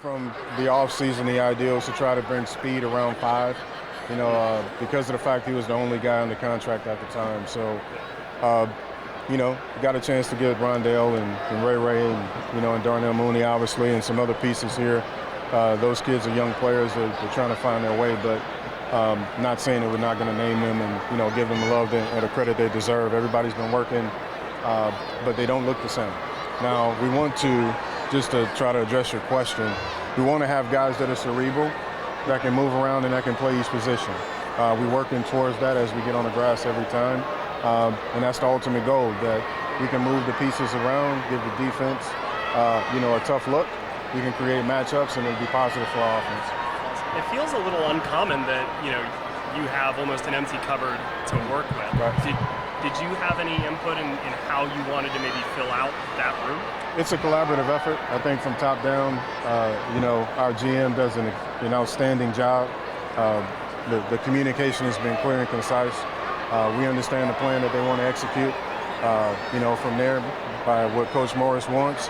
From the offseason, the idea was to try to bring speed around 5, because of the fact he was the only guy on the contract at the time. So, got a chance to get Rondale and Ray Ray and Darnell Mooney, obviously, and some other pieces here. Those kids are young players. They're trying to find their way, but not saying that we're not going to name them and, give them the love and the credit they deserve. Everybody's been working, but they don't look the same. Now, we want to, just to try to address your question, we want to have guys that are cerebral, that can move around and that can play each position. We're working towards that as we get on the grass every time, and that's the ultimate goal, that we can move the pieces around, give the defense, a tough look. We can create matchups, and it'll be positive for our offense. It feels a little uncommon that, you have almost an empty cupboard to work with. Right. Did you have any input in how you wanted to maybe fill out that room? It's a collaborative effort. I think from top down, our GM does an outstanding job. The communication has been clear and concise. We understand the plan that they want to execute. From there, by what Coach Morris wants,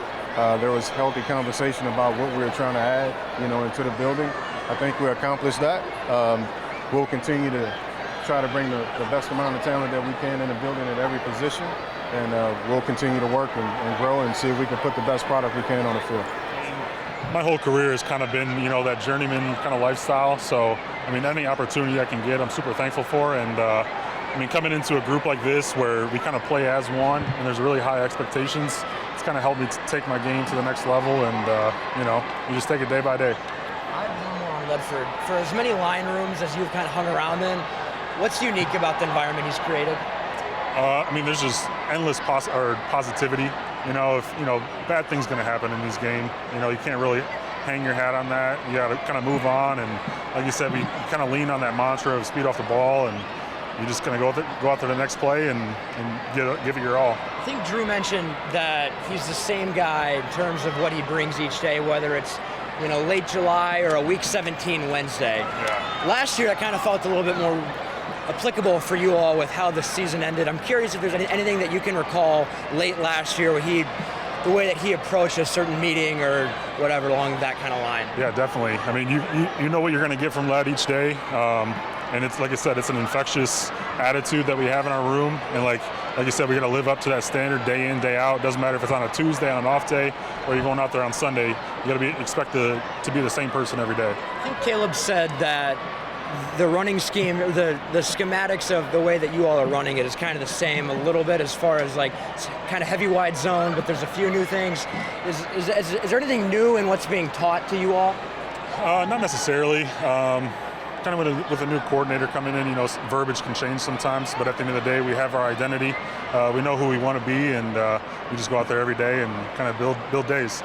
there was healthy conversation about what we were trying to add, into the building. I think we accomplished that. We'll continue to try to bring the best amount of talent that we can in the building at every position, and we'll continue to work and grow and see if we can put the best product we can on the field. My whole career has kind of been, that journeyman kind of lifestyle. So, any opportunity I can get, I'm super thankful for. And coming into a group like this where we kind of play as one and there's really high expectations, it's kind of helped me take my game to the next level. And, we just take it day by day. I have one more on Ledford. For as many line rooms as you've kind of hung around in, what's unique about the environment he's created? There's just endless positivity. If bad things going to happen in this game, you can't really hang your hat on that. You got to kind of move on, and like you said, we kind of lean on that mantra of speed off the ball, and you're just going to go out to the next play and give it your all. I think Drew mentioned that he's the same guy in terms of what he brings each day, whether it's late July or a Week 17 Wednesday. Yeah. Last year, I kind of felt a little bit more applicable for you all with how the season ended. I'm curious if there's anything that you can recall late last year where the way that he approached a certain meeting or whatever along that kind of line. Yeah, definitely. You know what you're going to get from Led each day. And it's, like I said, it's an infectious attitude that we have in our room. And like you said, we got to live up to that standard day in, day out. It doesn't matter if it's on a Tuesday, on an off day, or you're going out there on Sunday. You got to be expected to be the same person every day. I think Caleb said that the running scheme, the schematics of the way that you all are running it is kind of the same a little bit as far as like kind of heavy wide zone, but there's a few new things. Is there anything new in what's being taught to you all? Not necessarily. Kind of with a new coordinator coming in, verbiage can change sometimes, but at the end of the day, we have our identity. We know who we want to be, and we just go out there every day and kind of build days.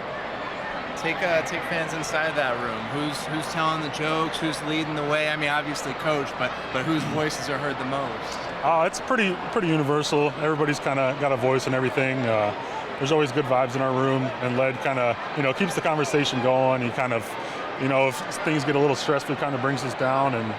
Take fans inside that room. Who's telling the jokes? Who's leading the way? Obviously coach, but whose voices are heard the most? It's pretty universal. Everybody's kind of got a voice and everything. There's always good vibes in our room, and Led kind of keeps the conversation going. He kind of if things get a little stressful, kind of brings us down and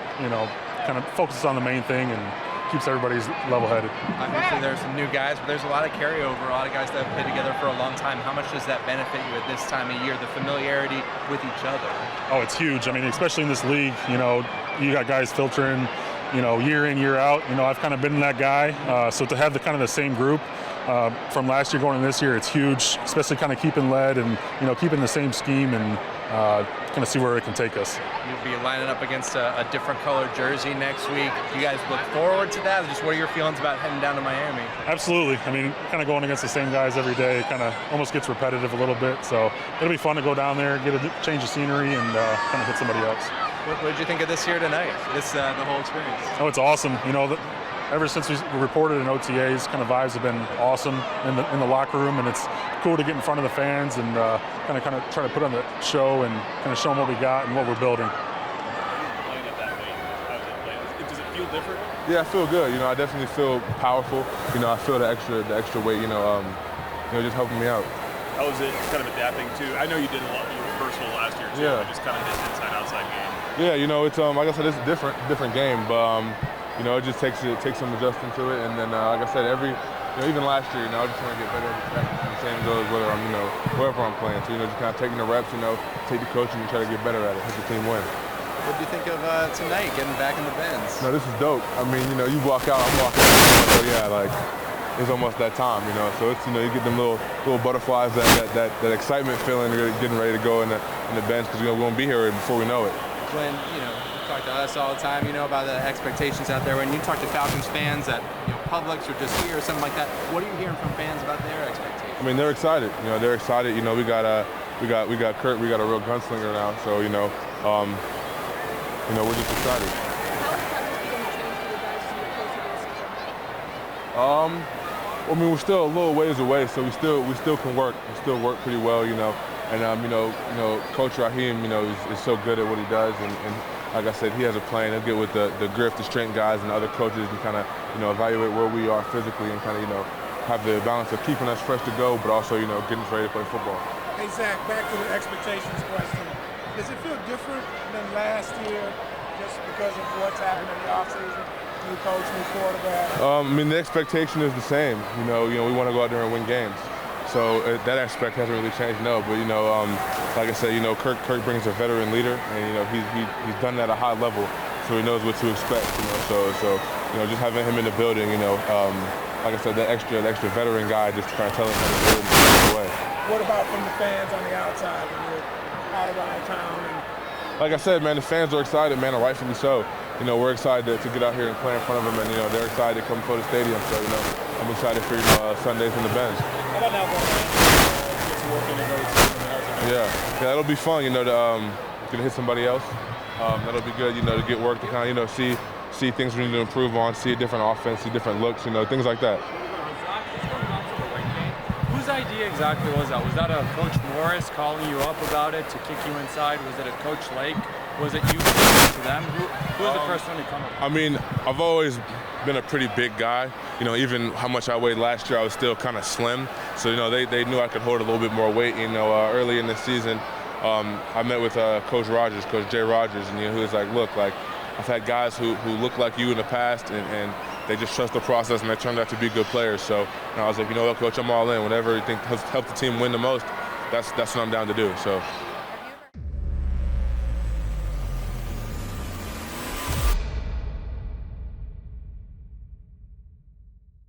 kind of focuses on the main thing and keeps everybody's level-headed. Obviously, there's some new guys, but there's a lot of carryover, a lot of guys that have played together for a long time. How much does that benefit you at this time of year, the familiarity with each other? Oh, it's huge. Especially in this league, you got guys filtering, year in, year out. I've kind of been that guy. So to have the same group from last year going into this year, it's huge, especially kind of keeping Led and, keeping the same scheme and kind of see where it can take us. You'll be lining up against a different colored jersey next week. Do you guys look forward to that? Or just what are your feelings about heading down to Miami? Absolutely. Kind of going against the same guys every day kind of almost gets repetitive a little bit. So it'll be fun to go down there, get a change of scenery, and kind of hit somebody else. What did you think of this year tonight, the whole experience? Oh, it's awesome. Ever since we reported in OTAs, kind of vibes have been awesome in the locker room, and it's cool to get in front of the fans and kind of try to put on the show and kind of show them what we got and what we're building. Playing it that way, does it feel different? Yeah, I feel good. I definitely feel powerful. I feel the extra weight. Just helping me out. How was it kind of adapting to? I know you did a lot. You were personal last year too. Yeah. But just kind of this inside-outside game. Yeah, it's like I said, it's a different game, but it just takes some adjusting to it, and then like I said, even last year, I just want to get better every same goes whether I'm, wherever I'm playing. So, just kind of taking the reps, take the coaching and try to get better at it, help the team win. What do you think of tonight, getting back in the Benz? No, this is dope. I mean, you walk out, I'm walking out. So, yeah, like, it's almost that time, So it's, you get them little butterflies, that excitement feeling, getting ready to go in the bench because we won't be here before we know it. When, you talk to us all the time, about the expectations out there. When you talk to Falcons fans at Publix or just here or something like that, what are you hearing from fans about their expectations? I mean, they're excited. They're excited. We got Kurt. We got a real gunslinger now. So we're just excited. I mean, we're still a little ways away, so we still can work. We still work pretty well, And Coach Raheem, is so good at what he does, and like I said, he has a plan. He'll get with the grip, the strength guys, and the other coaches, and kind of evaluate where we are physically, and kind of have the balance of keeping us fresh to go, but also getting us ready to play football. Hey Zach, back to the expectations question. Does it feel different than last year, just because of what's happened in the offseason? New coach, new quarterback. I mean, the expectation is the same. We want to go out there and win games. So that aspect hasn't really changed, no. But like I said, Kirk brings a veteran leader, and he's done that at a high level, so he knows what to expect. So just having him in the building, like I said, that extra veteran guy, just trying to tell him how to do it the way. What about from the fans on the outside when you're out around town? Like I said, man, the fans are excited, man, and rightfully so. We're excited to get out here and play in front of them, and they're excited to come to the stadium. So I'm excited for Sundays in the Benz. How about now going to Yeah, that'll be fun. To hit somebody else. That'll be good. To get work to kind of see things we need to improve on, see a different offense, see different looks, things like that. Whose idea exactly was that? Was that a Coach Morris calling you up about it to kick you inside? Was it a Coach Lake? Was it you to them? Who was the first one to come up? I mean, I've always been a pretty big guy. Even how much I weighed last year, I was still kind of slim. So, they knew I could hold a little bit more weight. Early in the season, I met with Coach Rogers, Coach Jay Rogers, and he was like, look, like, I've had guys who look like you in the past, and they just trust the process, and they turned out to be good players. So I was like, Coach, I'm all in. Whatever you think helps the team win the most, that's what I'm down to do. So